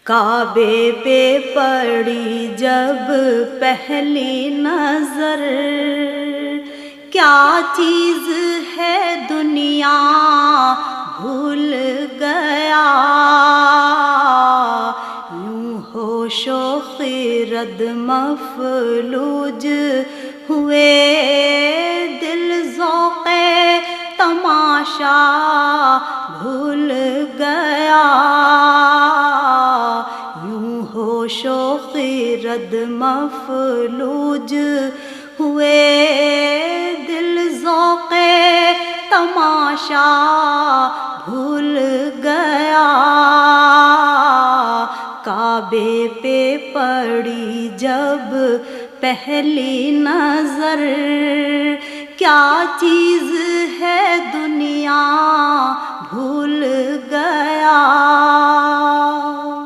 کعبے پہ پڑی جب پہلی نظر، کیا چیز ہے دنیا بھول گیا، یوں ہوش و خرد مفلوج ہوئے، دل ذوق تماشا بھول گیا، یوں ہوش و خرد مفلوج ہوئے، دل ذوق تماشا بھول گیا، کعبے پہ پڑی جب پہلی نظر، کیا چیز ہے دنیا بھول گیا۔